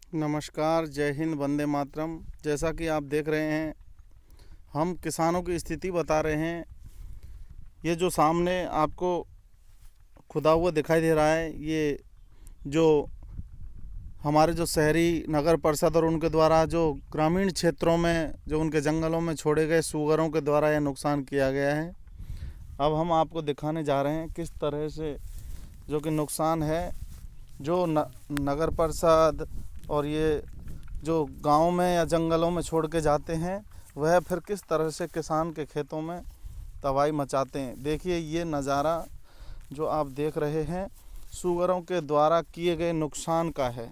नमस्कार, जय हिंद, वंदे मातरम। जैसा कि आप देख रहे हैं, हम किसानों की स्थिति बता रहे हैं। ये जो सामने आपको खुदा हुआ दिखाई दे रहा है, ये जो हमारे जो शहरी नगर परिषद और उनके द्वारा जो ग्रामीण क्षेत्रों में जो उनके जंगलों में छोड़े गए सूअरों के द्वारा यह नुकसान किया गया है। अब हम आपको दिखाने जा रहे हैं किस तरह से जो कि नुकसान है, जो नगर परिषद और ये जो गांव में या जंगलों में छोड़ के जाते हैं, वह फिर किस तरह से किसान के खेतों में तबाही मचाते हैं। देखिए, ये नज़ारा जो आप देख रहे हैं सूअरों के द्वारा किए गए नुकसान का है।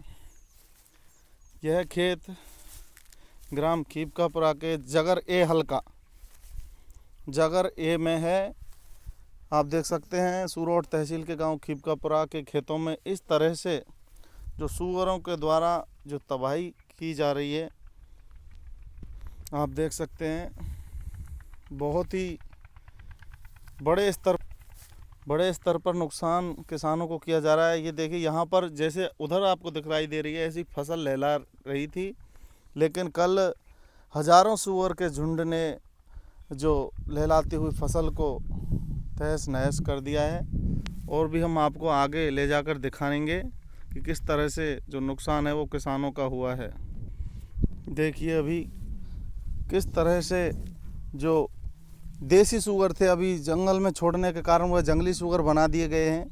यह खेत ग्राम खीपकापुरा के जगर ए हल्का जगर ए में है। आप देख सकते हैं सूरोट तहसील के गांव खीपकापुरा के खेतों में इस तरह से जो सूअरों के द्वारा जो तबाही की जा रही है, आप देख सकते हैं। बहुत ही बड़े स्तर पर नुकसान किसानों को किया जा रहा है। ये देखिए, यहाँ पर जैसे उधर आपको दिखाई दे रही है ऐसी फसल लहला रही थी, लेकिन कल हज़ारों सूअर के झुंड ने जो लहलाती हुई फसल को तहस नहस कर दिया है। और भी हम आपको आगे ले जाकर दिखाएंगे कि किस तरह से जो नुकसान है वो किसानों का हुआ है। देखिए, अभी किस तरह से जो देसी सूअर थे, अभी जंगल में छोड़ने के कारण वह जंगली सूअर बना दिए गए हैं।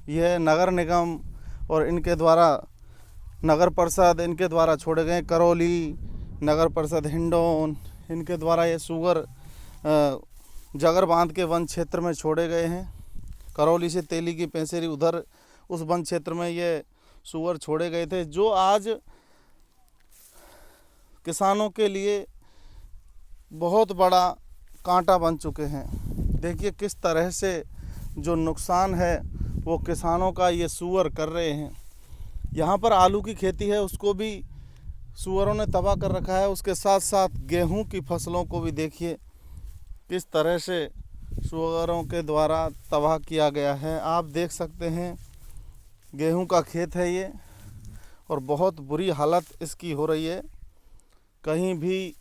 यह नगर निगम और इनके द्वारा नगर परिषद इनके द्वारा छोड़े गए। करौली नगर परिषद हिंडौन इनके द्वारा ये सूअर जगर बांध के वन क्षेत्र में छोड़े गए हैं। करौली से तेली की पेंसेरी उधर उस वन क्षेत्र में ये सूअर छोड़े गए थे, जो आज किसानों के लिए बहुत बड़ा कांटा बन चुके हैं। देखिए किस तरह से जो नुकसान है वो किसानों का ये सूअर कर रहे हैं। यहाँ पर आलू की खेती है, उसको भी सूअरों ने तबाह कर रखा है। उसके साथ साथ गेहूं की फसलों को भी देखिए किस तरह से सूअरों के द्वारा तबाह किया गया है। आप देख सकते हैं, गेहूं का खेत है ये, और बहुत बुरी हालत इसकी हो रही है। कहीं भी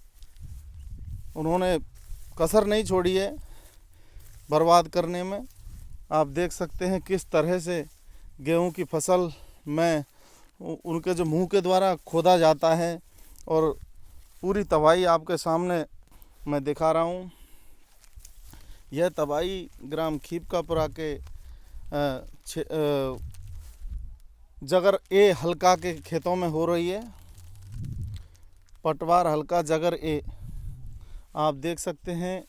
उन्होंने कसर नहीं छोड़ी है बर्बाद करने में। आप देख सकते हैं किस तरह से गेहूं की फसल में उनके जो मुंह के द्वारा खोदा जाता है, और पूरी तबाही आपके सामने मैं दिखा रहा हूं। यह तबाही ग्राम खीपकापुरा के जगर ए हल्का के खेतों में हो रही है। पटवार हल्का जगर ए। आप देख सकते हैं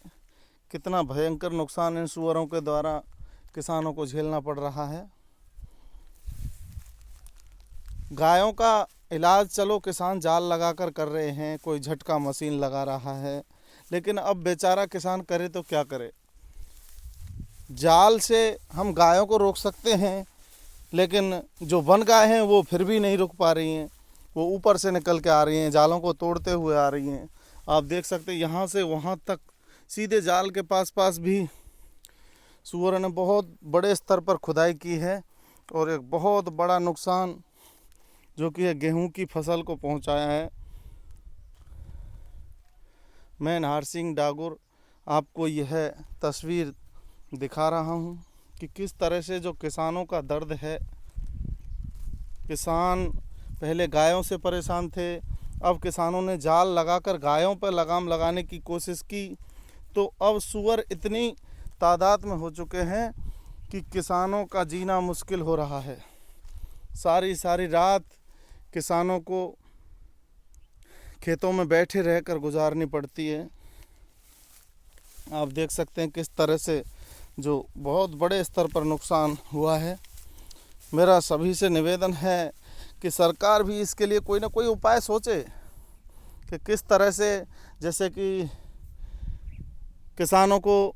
कितना भयंकर नुकसान इन सूअरों के द्वारा किसानों को झेलना पड़ रहा है। गायों का इलाज चलो किसान जाल लगाकर कर रहे हैं, कोई झटका मशीन लगा रहा है, लेकिन अब बेचारा किसान करे तो क्या करे। जाल से हम गायों को रोक सकते हैं, लेकिन जो वन गाय हैं वो फिर भी नहीं रुक पा रही हैं। वो ऊपर से निकल के आ रही हैं, जालों को तोड़ते हुए आ रही हैं। आप देख सकते हैं यहाँ से वहाँ तक सीधे जाल के पास भी सूअर ने बहुत बड़े स्तर पर खुदाई की है, और एक बहुत बड़ा नुकसान जो कि गेहूं की फसल को पहुंचाया है। मैं नाहर सिंह डागुर आपको यह तस्वीर दिखा रहा हूं कि किस तरह से जो किसानों का दर्द है। किसान पहले गायों से परेशान थे, अब किसानों ने जाल लगाकर गायों पर लगाम लगाने की कोशिश की, तो अब सूअर इतनी तादाद में हो चुके हैं कि किसानों का जीना मुश्किल हो रहा है। सारी रात किसानों को खेतों में बैठे रहकर गुजारनी पड़ती है। आप देख सकते हैं किस तरह से जो बहुत बड़े स्तर पर नुकसान हुआ है। मेरा सभी से निवेदन है कि सरकार भी इसके लिए कोई ना कोई उपाय सोचे कि किस तरह से, जैसे कि किसानों को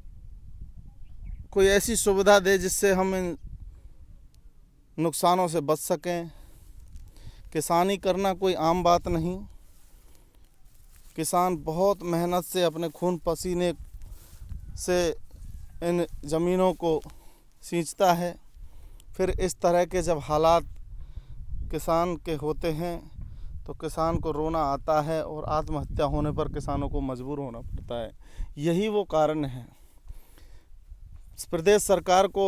कोई ऐसी सुविधा दे जिससे हम इन नुकसानों से बच सकें। किसानी करना कोई आम बात नहीं। किसान बहुत मेहनत से अपने खून पसीने से इन ज़मीनों को सींचता है। फिर इस तरह के जब हालात किसान के होते हैं तो किसान को रोना आता है और आत्महत्या होने पर किसानों को मजबूर होना पड़ता है। यही वो कारण है। प्रदेश सरकार को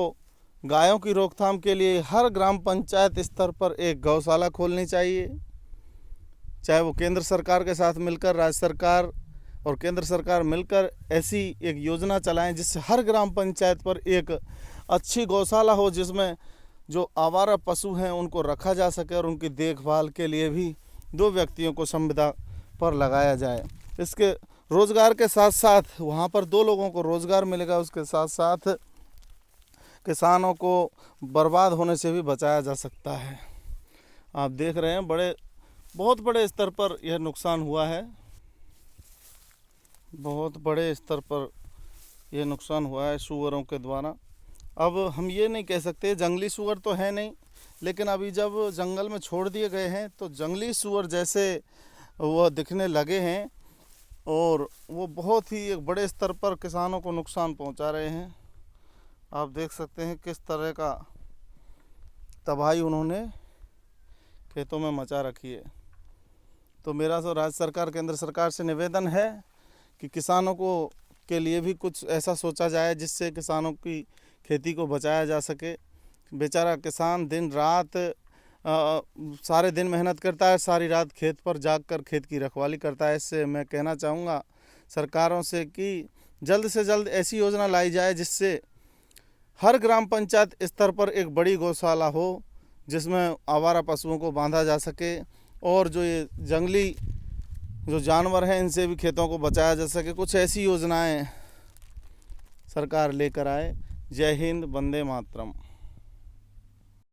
गायों की रोकथाम के लिए हर ग्राम पंचायत स्तर पर एक गौशाला खोलनी चाहिए। चाहे वो केंद्र सरकार के साथ मिलकर राज्य सरकार और केंद्र सरकार मिलकर ऐसी एक योजना चलाएं जिससे हर ग्राम पंचायत पर एक अच्छी गौशाला हो, जिसमें जो आवारा पशु हैं उनको रखा जा सके और उनकी देखभाल के लिए भी 2 व्यक्तियों को संविदा पर लगाया जाए। इसके रोज़गार के साथ साथ वहाँ पर 2 लोगों को रोज़गार मिलेगा, उसके साथ साथ किसानों को बर्बाद होने से भी बचाया जा सकता है। आप देख रहे हैं बहुत बड़े स्तर पर यह नुकसान हुआ है। बहुत बड़े स्तर पर यह नुकसान हुआ है सूअरों के द्वारा। अब हम ये नहीं कह सकते, जंगली सूअर तो है नहीं, लेकिन अभी जब जंगल में छोड़ दिए गए हैं तो जंगली सूअर जैसे वह दिखने लगे हैं और वो बहुत ही एक बड़े स्तर पर किसानों को नुकसान पहुंचा रहे हैं। आप देख सकते हैं किस तरह का तबाही उन्होंने खेतों में मचा रखी है। तो मेरा तो राज्य सरकार केंद्र सरकार से निवेदन है कि किसानों को के लिए भी कुछ ऐसा सोचा जाए जिससे किसानों की खेती को बचाया जा सके। बेचारा किसान दिन रात सारे दिन मेहनत करता है, सारी रात खेत पर जाकर खेत की रखवाली करता है। इससे मैं कहना चाहूँगा सरकारों से कि जल्द से जल्द ऐसी योजना लाई जाए जिससे हर ग्राम पंचायत स्तर पर एक बड़ी गौशाला हो, जिसमें आवारा पशुओं को बांधा जा सके और जो ये जंगली जो जानवर हैं इनसे भी खेतों को बचाया जा सके। कुछ ऐसी योजनाएं सरकार लेकर आए। जय हिंद, वंदे मातरम।